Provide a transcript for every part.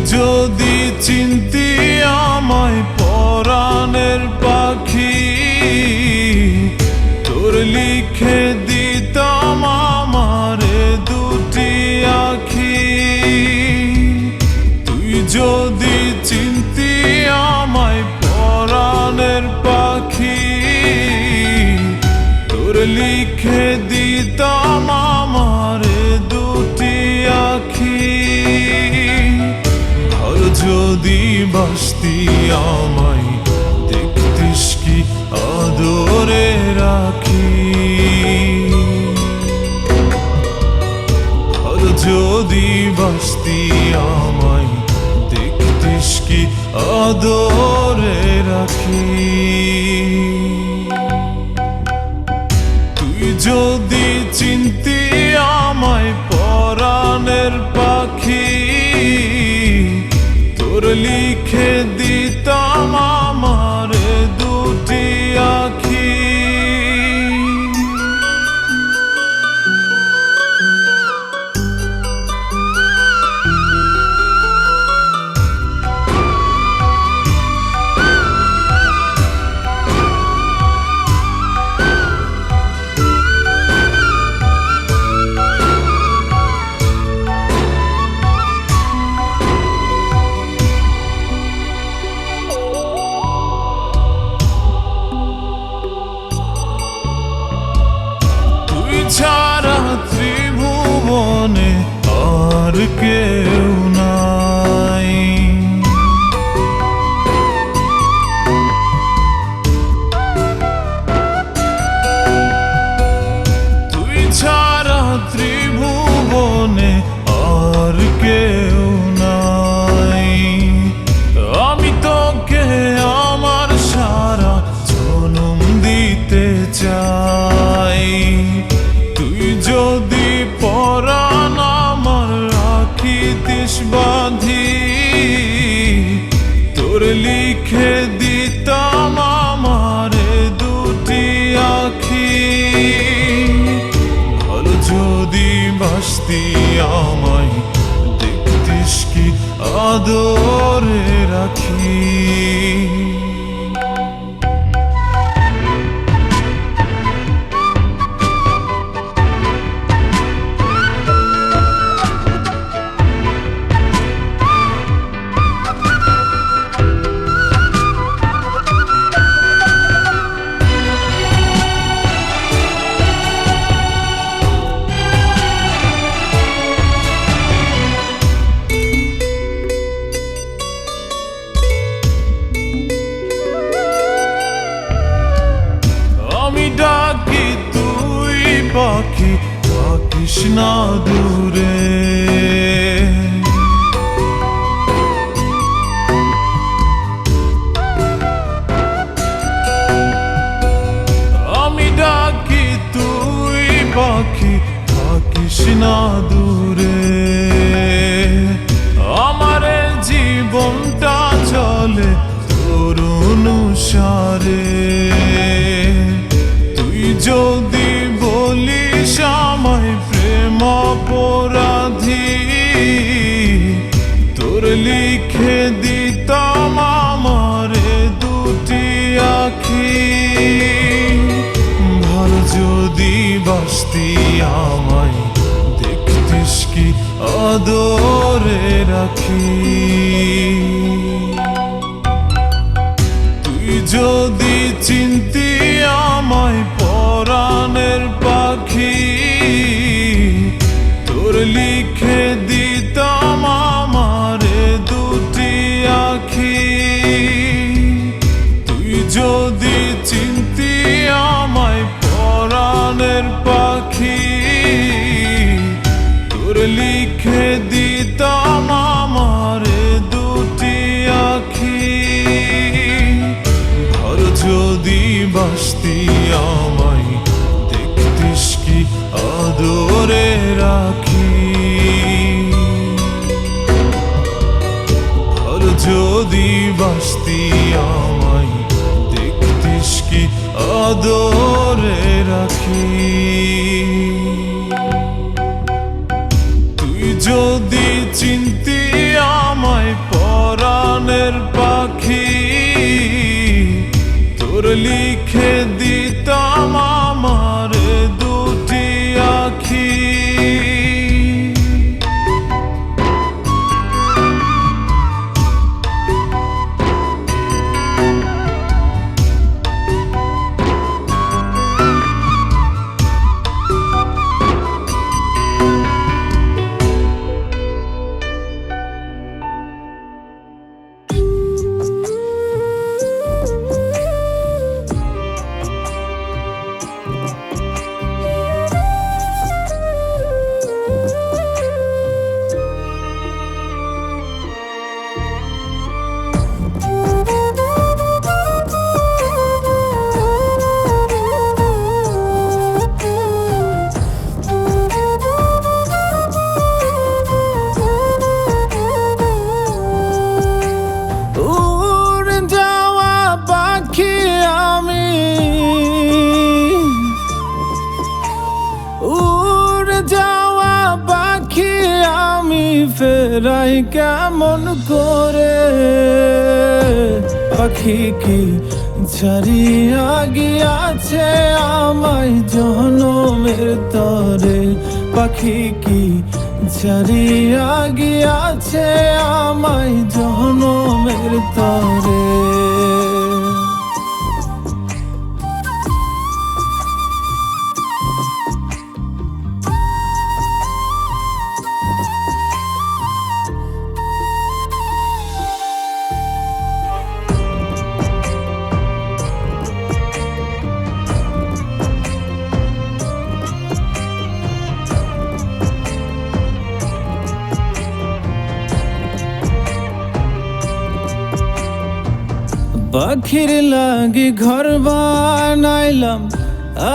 যদি চিনতি আমায় পরাণের পাখি, তোর লিখে দিতাম আমারে দুটি আখি। তুই যদি চিনতি আমায় পরাণের পাখি, তোর লিখে দিতাম আমারে দুটি আখি। যদি বাসতি আমায় দেখতিস কি আদরে রাখি। আর যদি বাসতি আমায় দেখতিস কি আদরে রাখি। তুই যদি চিনতি আমায় পরাণের পাখি, তোর লিখে দিতাম আমারে দুটি আখি। ছাড়া ত্রিভুবনে আর কেউ নাই। তুই ছাড়া ত্রিভুবনে আর কেউ নাই। আমি তোকে আমার সারা জনম দিতে চাই। তুই যদি পরাণ আমার রাখিতিস বাঁধি, তোর লিখে দিতাম আমারে দুটি আখি। ভালো যদি বাসতি আমায় দেখতিস কি আদরে রাখি। ডাকি তুই পাখি থাকিস না দূরে। আমি ডাকি তুই পাখি থাকিস না দূরে। আমার জীবনটা চলে তোর অনুসারে। যদি বলিস আমায় প্রেম অপরাধী, তোর লিখে দিতাম আমারে দুটি আখি। ভালো যদি বাসতি আমায় দেখতিস কি আদরে রাখি। তুই যদি চিনতি আমায় পরাণের পাখি, তোর লিখে দিতাম আমারে দুটি আখি। তুই যদি চিনতি আমায় পরাণের পাখি, তোর লিখে দিতাম আমারে দুটি আখি। যদি বাসতি আমায় দেখতিস কি আদরে রাখি। আর যদি বাসতি আমায় দেখতিস কি আদরে রাখি। তুই যদি চিনতি আমায় পরাণের পাখি তোর লিখে দিতাম আমার দুটি আখি। ফেরাই কেমন করে পাখি কি ছাড়িয়া গিয়াছে আমায় জনমের তরে। পাখি কি ছাড়িয়া গিয়াছে আমায় জনমের তরে। পাখির লাগি ঘর বানাইলাম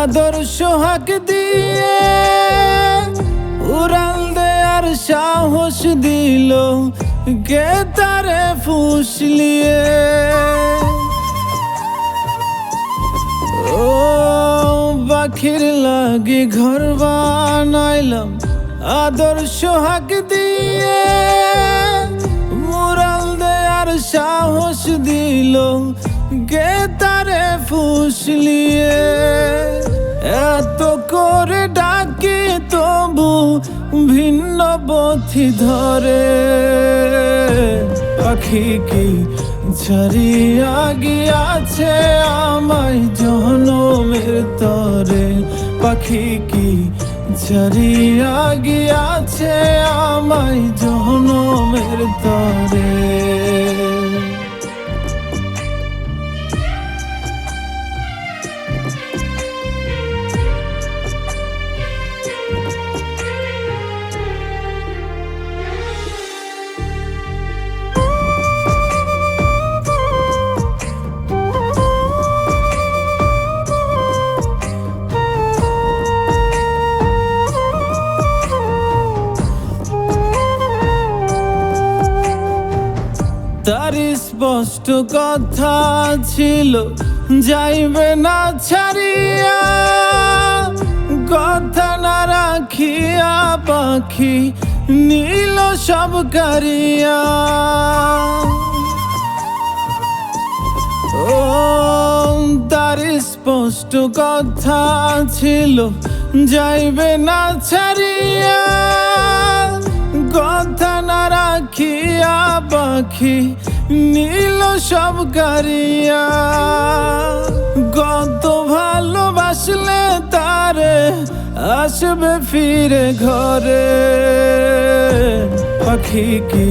আদর সোহাগ দিয়ে, উড়াল দেয়ার সাহস দিল কে তারে ফুসলিয়ে। ও পাখির লাগি ঘর বানাইলাম আদর সোহাগ দিয়ে, মুরাল দেয়ার সাহস দিল কে তারে ফুসলিয়ে। এত করে ডাকি তবু ভিন্ন পথি ধরে। পাখি কি ছাড়িয়া গিয়াছে আমায় জনমের তরে। পাখি কি ছাড়িয়া গিয়াছে আমায় জনমের তরে। তার স্পষ্ট কথা ছিল যাইবে না ছাড়িয়া, কথা না রাখিয়া পাখি নীল সব কারিয়া। ও তার স্পষ্ট কথা ছিল যাইবে না ছাড়িয়া, কথা না রাখিয়া পাখি নীল সব কারিয়া। কত ভালোবাসলে তারে আসবে ফিরে ঘরে। পাখি কি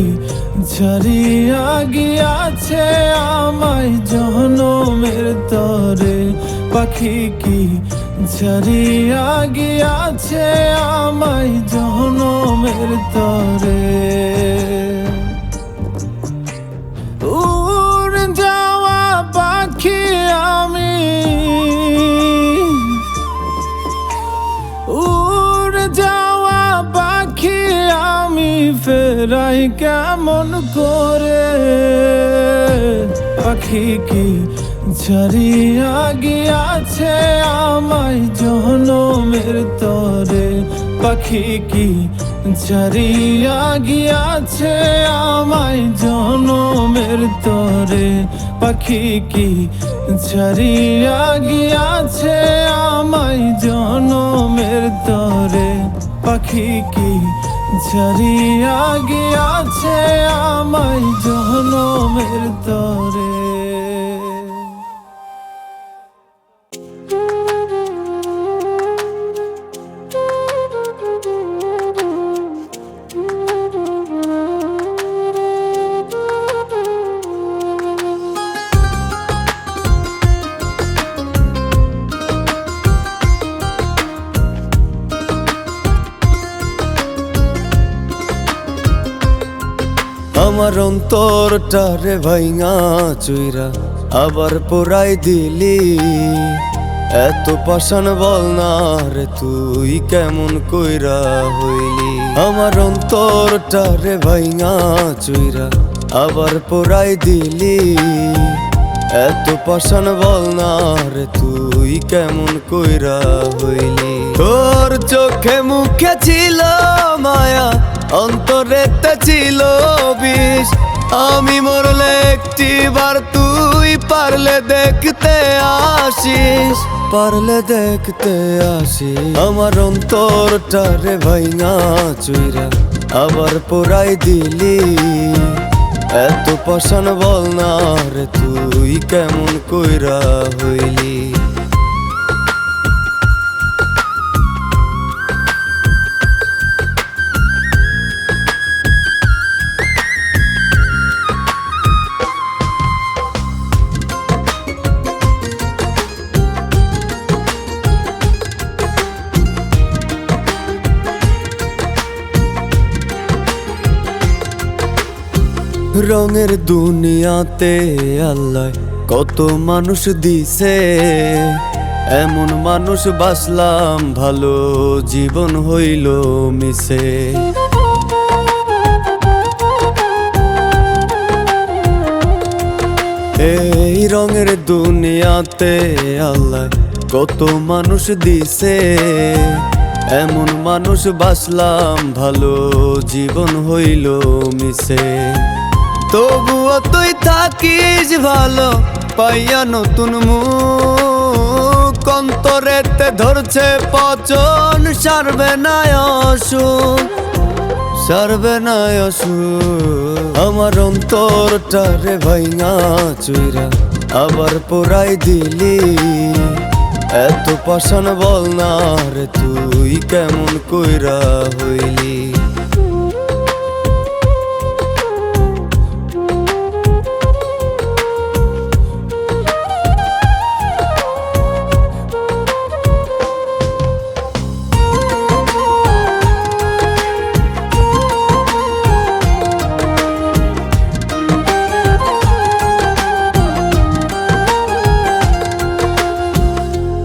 ছাড়িয়া গিয়াছে আমায় জনমের তরে। পাখি কি ছাড়িয়া গিয়াছে আমায় জনমের তরে। উড়ে যাওয়া পাখি আমি, উড়ে যাওয়া পাখি আমি ফেরাই কেমন করে। পাখি কি ছাড়িয়া গিয়াছে আমায় জনমের তরে। পাখি কি ছাড়িয়া গিয়াছে আমায় জনমের তরে। পাখি কি ছাড়িয়া গিয়াছে আমায় জনমের তরে। পাখি কি ছাড়িয়া গিয়াছে আমায় জনমের তরে। আমার অন্তরটারে ভাইঙা চুইরা আবার পোড়াই দিলি। এত পাষাণ বল না রে তুই কেমন কইরা হইলি। আমার অন্তরটারে ভাইঙা চুইরা আবার পোড়াই দিলি। এত পাষাণ বল না রে তুই কেমন কইরা হইলি। তোর চোখে মুখে ছিল মায়া, অন্তরেতে ছিল বিষ। আমি মরলে একটিবার তুই পারলে দেখতে আসিস, পারলে দেখতে আসিস। আমার অন্তরটারে ভাইঙা চুইরা আবার পোড়াই দিলি। এত পাষাণ বল না রে তুই কেমন কইরা হইলি। রঙের দুনিয়াতে আল্লাহ কত মানুষ দিছে। এমন মানুষ বাসলাম ভালো, জীবন হইল মিশে। এই রঙের দুনিয়াতে আল্লাহ কত মানুষ দিছে। এমন মানুষ বাসলাম ভালো, জীবন হইল মিশে। তবুও তুই থাকিস ভালো পাইয়া নতুন মুখ। অন্তরেতে ধরছে পচন, সারবে না অসুখ, সারবে না অসুখ। আমার অন্তরটারে ভাইঙা চুইরা আবার পোড়াই দিলি। এত পাষাণ বল না রে তুই কেমন কইরা হইলি।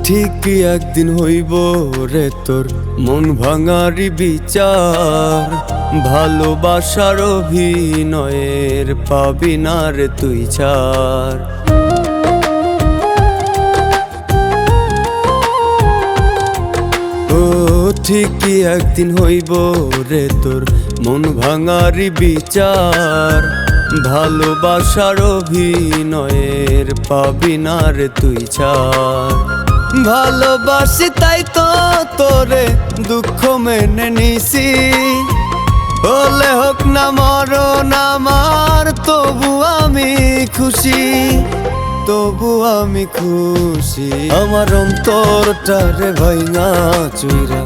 ঠিকই একদিন হইব রে তোর মন ভাঙারি বিচার। ভালোবাসার অভিনয়ের পাবি না রে তুই ছাড়। ও ঠিকই একদিন হইব রে তোর মন ভাঙারি বিচার। ভালোবাসার অভিনয়ের পাবি না রে তুই ছাড়। ভালোবাসি তাই তো তোরে দুঃখ মেনে নিছি। হলে হোক না মরণ আমার, তবু আমি খুশি, তবু আমি খুশি। আমার অন্তরটারে ভাইঙা চুইরা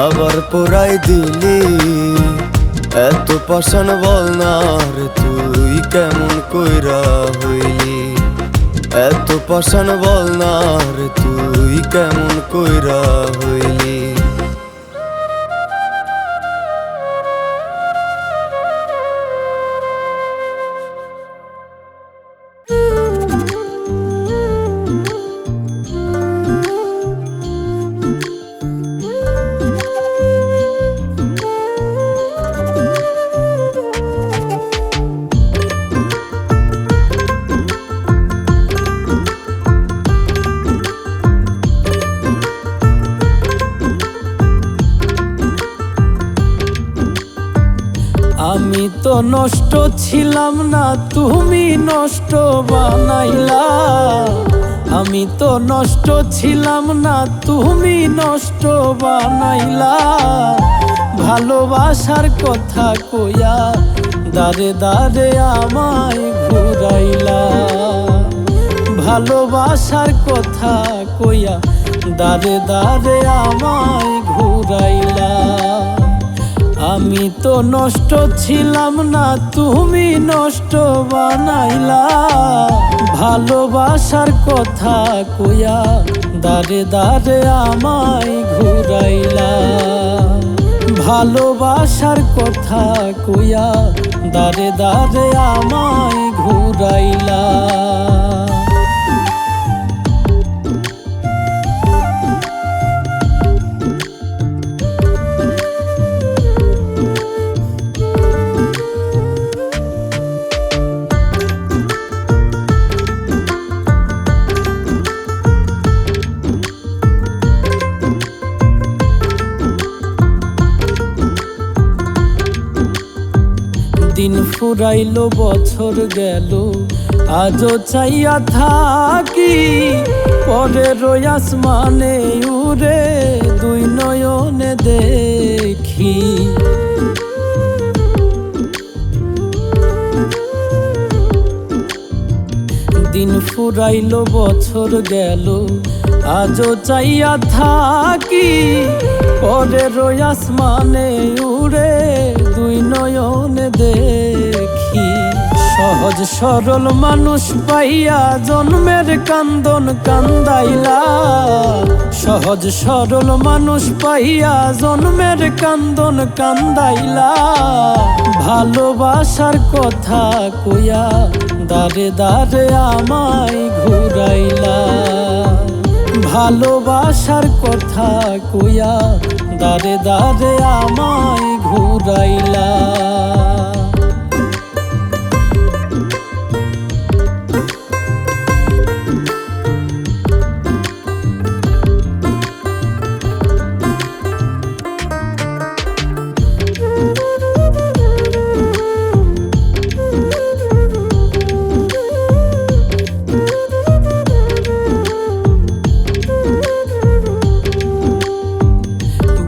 আবার পোড়াই দিলি। এত পাষাণ বল না রে তুই কেমন কইরা হইলি। এত পাষাণ বল না রে তুই কেমন কইরা হইলি। নষ্ট ছিলাম না, তুমি নষ্ট বানাইলা। আমি তো নষ্ট ছিলাম না, তুমি নষ্ট বানাইলা। ভালোবাসার কথা কইয়া দারে দারে আমায় ঘুরাইলা। ভালোবাসার কথা কইয়া দারে দারে আমায় ঘুরাইলা। আমি তো নষ্ট ছিলাম না, তুমি নষ্ট বানাইলা। ভালোবাসার কথা কইয়া দারে দারে আমায় ঘুরাইলা। ভালোবাসার কথা কইয়া দারে দারে আমায় ঘুরাইলা। দিন ফুরাইলো বছর গেল, আজও চাইয়া থাকি পরের আসমানে উড়ে দুই নয়নে দেখি। দিন ফুরাইলো বছর গেল, আজও চাইয়া থাকি পরের আসমানে উড়ে দুই নয়নে দেখি। সহজ সরল মানুষ পাইয়া জন্মের কান্দন কান্দাইলা। সহজ সরল মানুষ পাইয়া জন্মের কান্দন কান্দাইলা। ভালোবাসার কথা কইয়া দারে দারে আমায় ঘুরাইলা। ভালোবাসার কথা কইয়া দারে দারে আমায় ঘুরাইলা।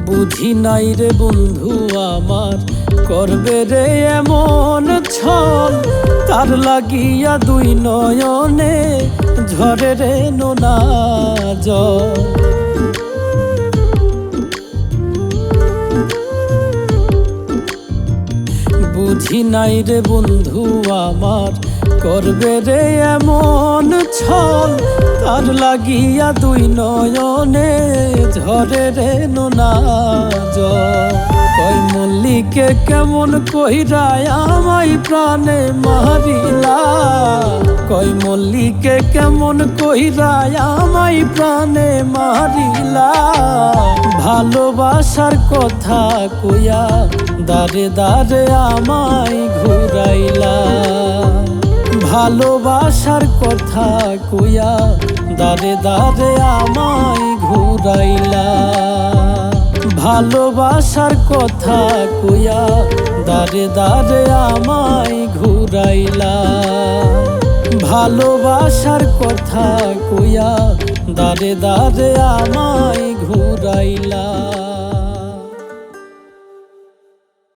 বুঝি নাই রে বন্ধু আমার করবে রে এমন ছল। তার লাগিয়া দুই নয়নে ঝরে রে নোনা জল। বুঝি নাই রে বন্ধু আমার করবে রে এমন ছল। তার লাগিয়া দুই নয়নে ঝরে রে নোনা জল। কই মল্লিকে কেমন কইরা আমায় প্রাণে মারিলা। কই মল্লিকে কেমন কইরা আমায় প্রাণে মারিলা। ভালোবাসার কথা কইয়া দারে দারে আমায় ঘুরাইলা। ভালোবাসার কথা কইয়া দারে দারে আমায় ঘুরাইলা। ভালোবাসার কথা কইয়া দারে দারে আমায় ঘুরাইলা। ভালোবাসার কথা কইয়া দারে দারে আমায় ঘুরাইলা।